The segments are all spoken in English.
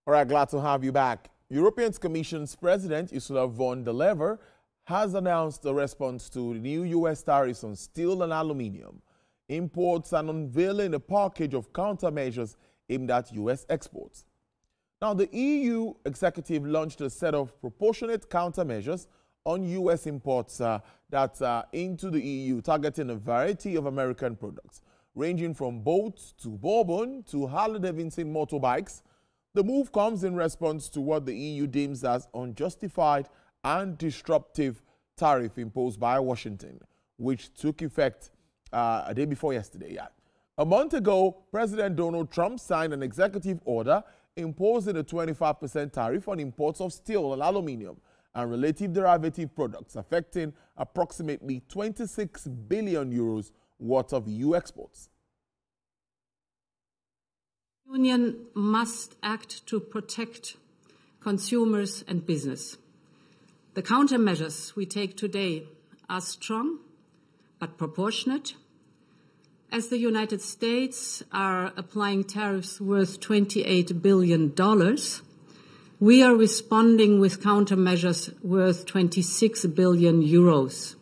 All right, glad to have you back. European Commission's President Ursula von der Leyen has announced a response to the new U.S. tariffs on steel and aluminium imports and unveiling a package of countermeasures aimed at U.S. exports. Now, the EU executive launched a set of proportionate countermeasures on U.S. imports into the EU, targeting a variety of American products, ranging from boats to bourbon to Harley-Davidson motorbikes. The move comes in response to what the EU deems as unjustified and disruptive tariff imposed by Washington, which took effect a day before yesterday. A month ago, President Donald Trump signed an executive order imposing a 25% tariff on imports of steel and aluminium and related derivative products, affecting approximately 26 billion euros worth of EU exports. The Union must act to protect consumers and business. The countermeasures we take today are strong but proportionate. As the United States are applying tariffs worth $28 billion, we are responding with countermeasures worth 26 billion euros.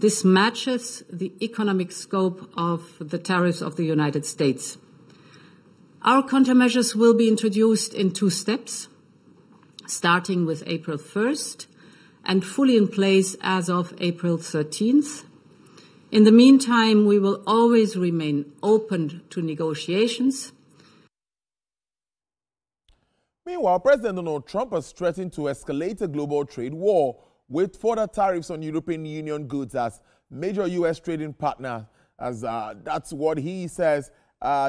This matches the economic scope of the tariffs of the United States. Our countermeasures will be introduced in 2 steps, starting with April 1st and fully in place as of April 13th. In the meantime, we will always remain open to negotiations. Meanwhile, President Donald Trump has threatened to escalate a global trade war with further tariffs on European Union goods as major U.S. trading partner, as that's what he says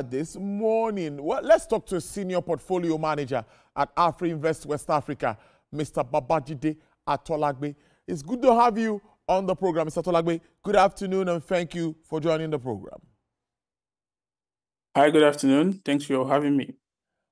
this morning. Well, let's talk to a senior portfolio manager at AfriInvest West Africa, Mr. Babajide Atolagbe. It's good to have you on the program, Mr. Atolagbe. Good afternoon, and thank you for joining the program. Hi, good afternoon. Thanks for having me.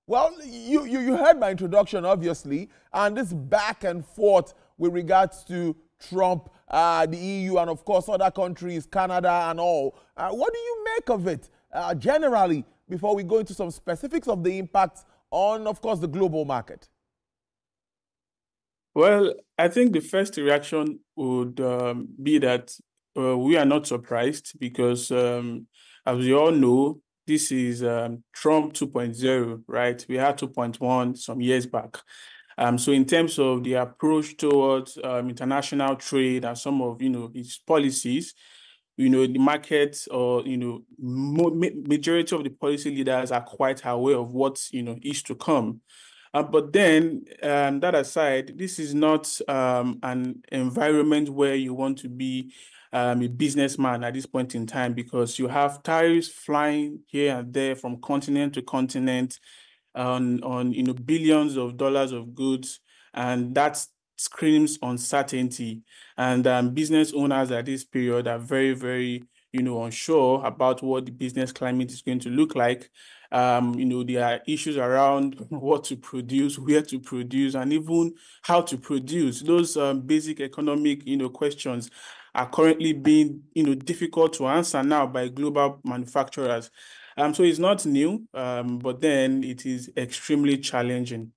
Well, you heard my introduction, obviously, and this back and forth with regards to Trump, the EU, and of course other countries, Canada and all. What do you make of it generally, before we go into some specifics of the impacts on, of course, the global market? Well, I think the first reaction would be that we are not surprised because, as we all know, this is Trump 2.0, right? We had 2.1 some years back. So in terms of the approach towards international trade and some of, his policies, the market or, majority of the policy leaders are quite aware of what, is to come. But then, that aside, this is not an environment where you want to be a businessman at this point in time, because you have tariffs flying here and there from continent to continent on billions of dollars of goods, and that screams uncertainty. And business owners at this period are very, very unsure about what the business climate is going to look like. There are issues around what to produce, where to produce, and even how to produce. Those basic economic, questions are currently being, difficult to answer now by global manufacturers. So it's not new, but then it is extremely challenging.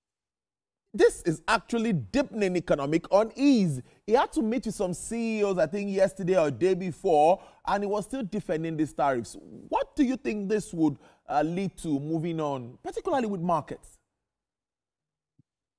This is actually deepening economic unease. He had to meet with some CEOs, I think, yesterday or day before, and he was still defending these tariffs. What do you think this would lead to moving on, particularly with markets?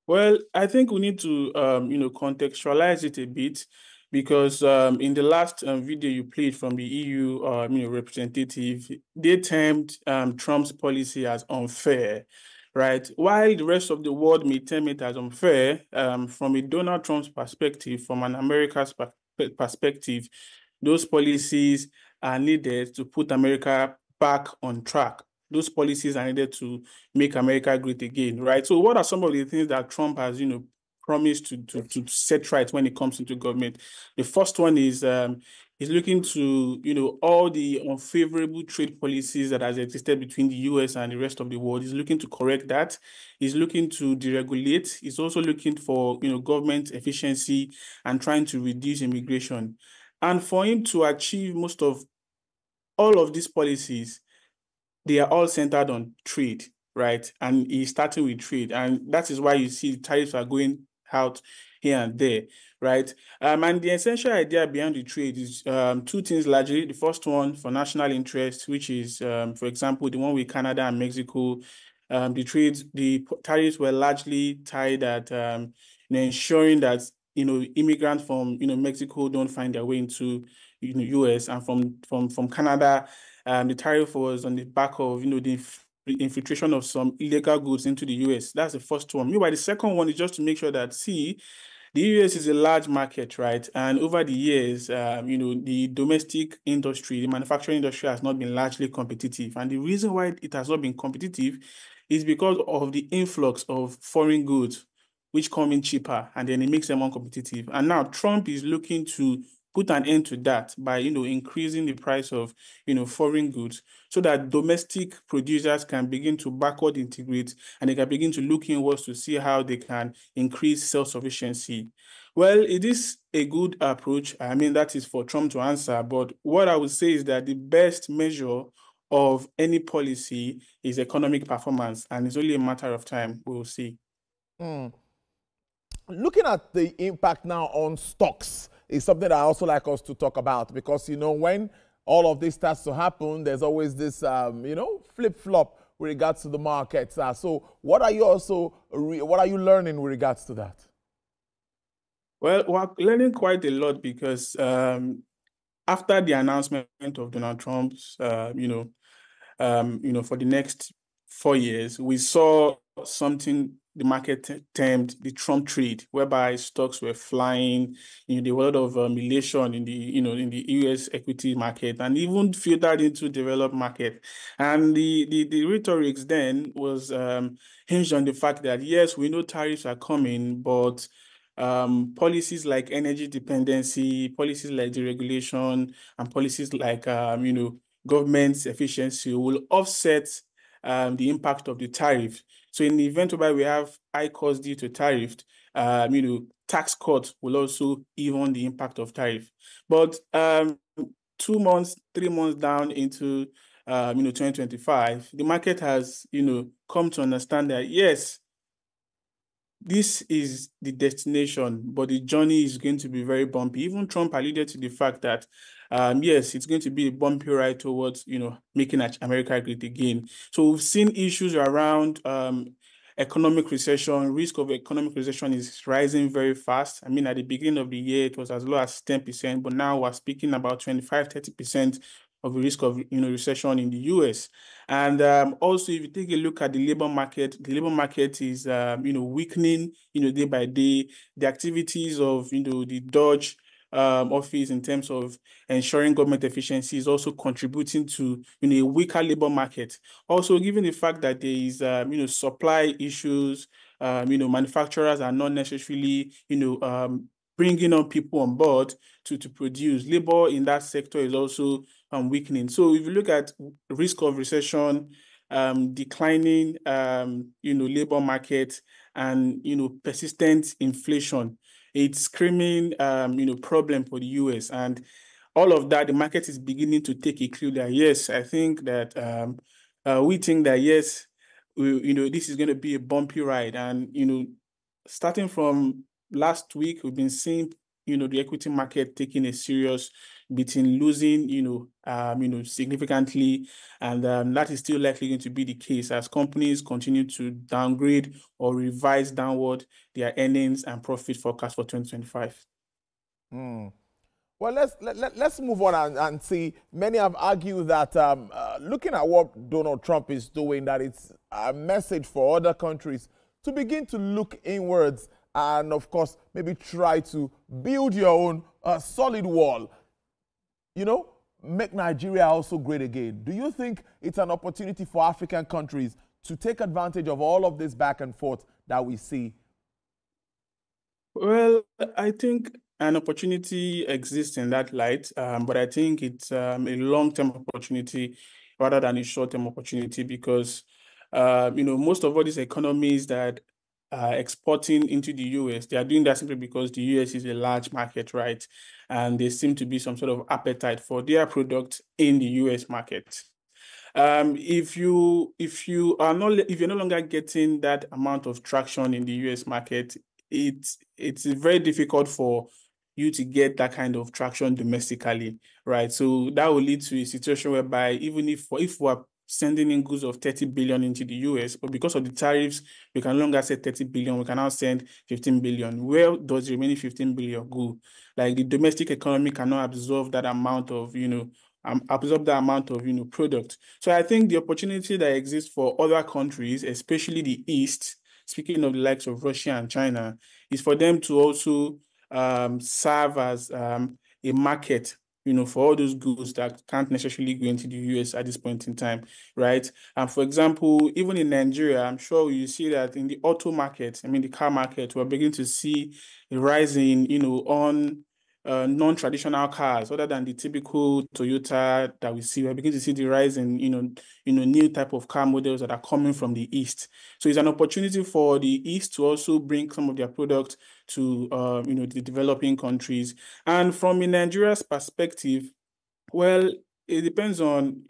Well, I think we need to, contextualize it a bit, because in the last video you played from the EU, representative, they termed Trump's policy as unfair. Right. While the rest of the world may term it as unfair, from a Donald Trump's perspective, from an America's perspective, those policies are needed to put America back on track. Those policies are needed to make America great again. Right. So what are some of the things that Trump has, promised to set right when it comes into government? The first one is he's looking to, all the unfavorable trade policies that has existed between the US and the rest of the world. He's looking to correct that. He's looking to deregulate. He's also looking for, government efficiency and trying to reduce immigration. And for him to achieve all of these policies, they are all centered on trade, right? And he's starting with trade. And that is why you see tariffs are going out here and there, right? And the essential idea behind the trade is two things largely. The first one for national interest, which is, for example, the one with Canada and Mexico. The tariffs were largely tied at ensuring that immigrants from Mexico don't find their way into US, and from Canada, the tariff was on the back of the infiltration of some illegal goods into the US. That's the first one. Meanwhile, the second one is just to make sure that the US is a large market, right? And over the years, the domestic industry, the manufacturing industry has not been largely competitive. And the reason why it has not been competitive is because of the influx of foreign goods, which come in cheaper, and then it makes them uncompetitive. And now Trump is looking to put an end to that by increasing the price of foreign goods, so that domestic producers can begin to backward integrate, and they can begin to look inwards to see how they can increase self-sufficiency. Well, it is a good approach. I mean, that is for Trump to answer. But what I would say is that the best measure of any policy is economic performance, and it's only a matter of time. We'll see. Looking at the impact now on stocks is something I also like us to talk about, because, when all of this starts to happen, there's always this, flip-flop with regards to the markets. So what are you learning with regards to that? Well, we're learning quite a lot because after the announcement of Donald Trump's, for the next 4 years, we saw something the market termed the Trump trade, whereby stocks were flying. There were a lot of elation in the US equity market, and even filtered into developed market. And the rhetoric then was hinged on the fact that, yes, we know tariffs are coming, but policies like energy dependency, policies like deregulation, and policies like government efficiency will offset the impact of the tariff. So in the event whereby we have high costs due to tariff, tax cuts will also even the impact of tariff. But 2 months, 3 months down into 2025, the market has come to understand that, yes, this is the destination, but the journey is going to be very bumpy. Even Trump alluded to the fact that, yes, it's going to be a bumpy ride towards, making America great again. So we've seen issues around economic recession. Risk of economic recession is rising very fast. I mean, at the beginning of the year, it was as low as 10%, but now we're speaking about 25, 30% of the risk of recession in the US. And also, if you take a look at the labor market is weakening day by day. The activities of the Dodge office in terms of ensuring government efficiency is also contributing to a weaker labor market. Also, given the fact that there is supply issues, manufacturers are not necessarily bringing on people on board to produce. Labor in that sector is also weakening. So if you look at risk of recession, declining labor market, and persistent inflation, it's screaming problem for the US. And all of that, the market is beginning to take a clue that, yes, I think that we think that, yes, this is going to be a bumpy ride. And starting from last week, we've been seeing the equity market taking a serious beating, losing significantly, and that is still likely going to be the case as companies continue to downgrade or revise downward their earnings and profit forecast for 2025. Well, let's move on and see. Many have argued that looking at what Donald Trump is doing, that it's a message for other countries to begin to look inwards and, of course, maybe try to build your own solid wall. Make Nigeria also great again. Do you think it's an opportunity for African countries to take advantage of all of this back and forth that we see? Well, I think an opportunity exists in that light, but I think it's a long-term opportunity rather than a short-term opportunity, because most of all these economies that are exporting into the US, they are doing that simply because the US is a large market, right? And there seems to be some sort of appetite for their products in the US market. If you're no longer getting that amount of traction in the US market, it's very difficult for you to get that kind of traction domestically, right? So that will lead to a situation whereby even if we're sending in goods of 30 billion into the US, but because of the tariffs, we can no longer say 30 billion, we can now send 15 billion. Where does the remaining 15 billion go? Like the domestic economy cannot absorb that amount of, product. So I think the opportunity that exists for other countries, especially the East, speaking of the likes of Russia and China, is for them to also serve as a market, for all those goods that can't necessarily go into the US at this point in time, right? And for example, even in Nigeria, I'm sure you see that in the auto market, the car market, we're beginning to see a rise in, on non-traditional cars other than the typical Toyota that we see. We're beginning to see the rise in, new type of car models that are coming from the East. So it's an opportunity for the East to also bring some of their products to, the developing countries. And from Nigeria's perspective, well, it depends on,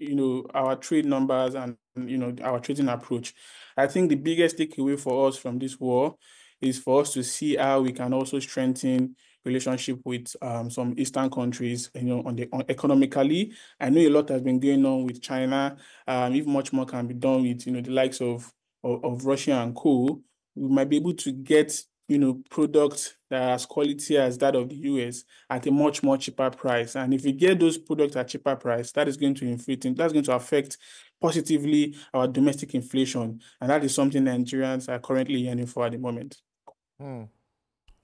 our trade numbers and, our trading approach. I think the biggest takeaway for us from this war is for us to see how we can also strengthen relationship with some Eastern countries, on economically. I know a lot has been going on with China. If much more can be done with, the likes of Russia and co, we might be able to get, products that are as quality as that of the US at a much more cheaper price. And if we get those products at cheaper price, that's going to affect positively our domestic inflation. And that is something Nigerians are currently yearning for at the moment.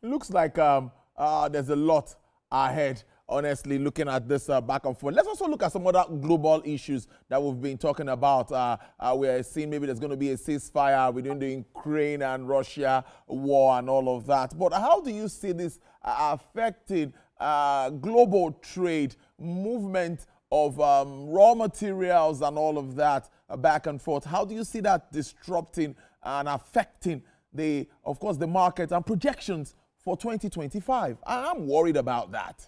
Looks like there's a lot ahead, honestly, looking at this back and forth. Let's also look at some other global issues that we've been talking about. We're seeing maybe there's going to be a ceasefire within the Ukraine and Russia war and all of that. But how do you see this affecting global trade, movement of raw materials and all of that back and forth? How do you see that disrupting and affecting of course, the market and projections for 2025? I'm worried about that.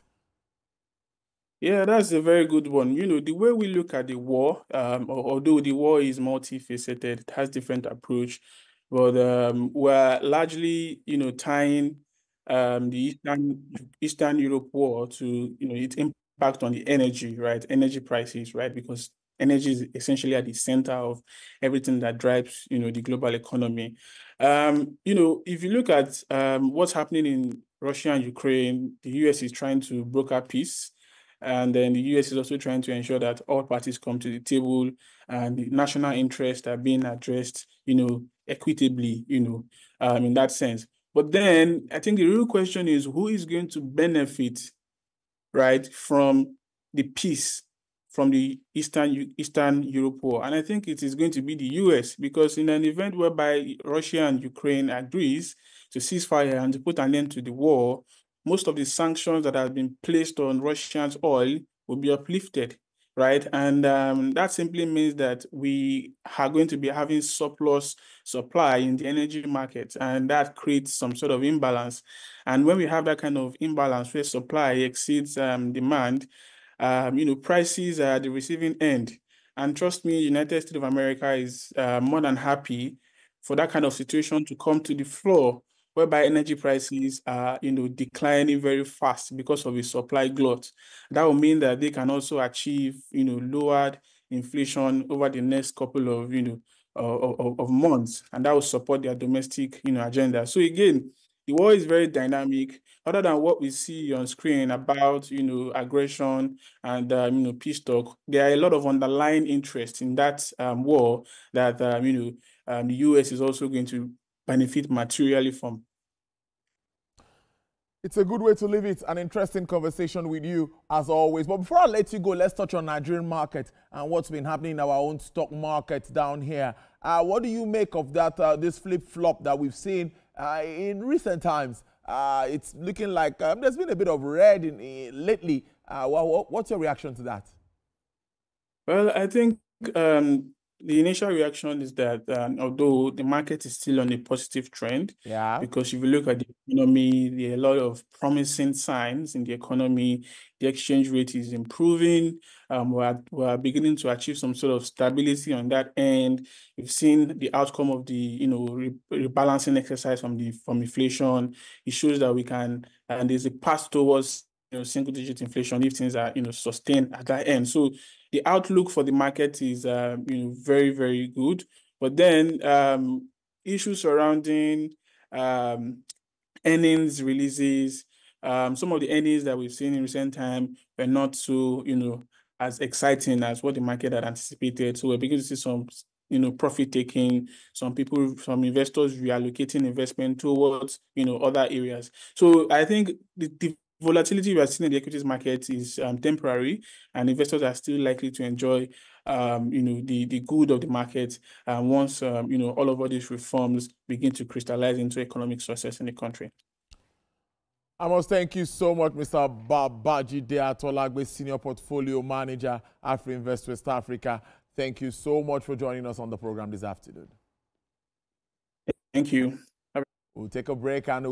Yeah, that's a very good one. The way we look at the war, although the war is multifaceted, it has different approach, but we're largely, tying the Eastern Europe war to, its impact on the energy, right? Energy prices, right? Because energy is essentially at the center of everything that drives, the global economy. If you look at what's happening in Russia and Ukraine, the US is trying to broker peace. And then the US is also trying to ensure that all parties come to the table and the national interests are being addressed, equitably, in that sense. But then I think the real question is who is going to benefit, right, from the peace from the Eastern Europe war? And I think it is going to be the US, because in an event whereby Russia and Ukraine agrees to ceasefire and to put an end to the war, most of the sanctions that have been placed on Russia's oil will be uplifted, right? And that simply means that we are going to be having surplus supply in the energy market, and that creates some sort of imbalance. And when we have that kind of imbalance where supply exceeds demand, prices are at the receiving end. And trust me, United States of America is more than happy for that kind of situation to come to the floor, whereby energy prices are, declining very fast because of a supply glut. That will mean that they can also achieve, lowered inflation over the next couple of, of months, and that will support their domestic, agenda. So again, the war is very dynamic. Other than what we see on screen about, aggression and, peace talk, there are a lot of underlying interest in that war that, the US is also going to benefit materially from. It's a good way to leave it. An interesting conversation with you, as always. But before I let you go, let's touch on Nigerian market and what's been happening in our own stock market down here. What do you make of that, this flip-flop that we've seen in recent times? It's looking like there's been a bit of red lately. What's your reaction to that? Well, I think the initial reaction is that although the market is still on a positive trend, because if you look at the economy, there are a lot of promising signs in the economy. The exchange rate is improving. we're beginning to achieve some sort of stability on that end. We've seen the outcome of the rebalancing exercise from inflation. It shows that we can, and there's a path towards single-digit inflation if things are sustained at that end. So the outlook for the market is very, very good. But then issues surrounding earnings releases, some of the earnings that we've seen in recent time were not so as exciting as what the market had anticipated. So we're beginning to see some profit taking, some investors reallocating investment towards other areas. So I think the volatility we are seeing in the equities market is temporary, and investors are still likely to enjoy the good of the market once all of these reforms begin to crystallize into economic success in the country. I must thank you so much, Mr. Babajide Atolagbe, Senior Portfolio Manager, AfriInvest West Africa. Thank you so much for joining us on the program this afternoon. Thank you. We'll take a break and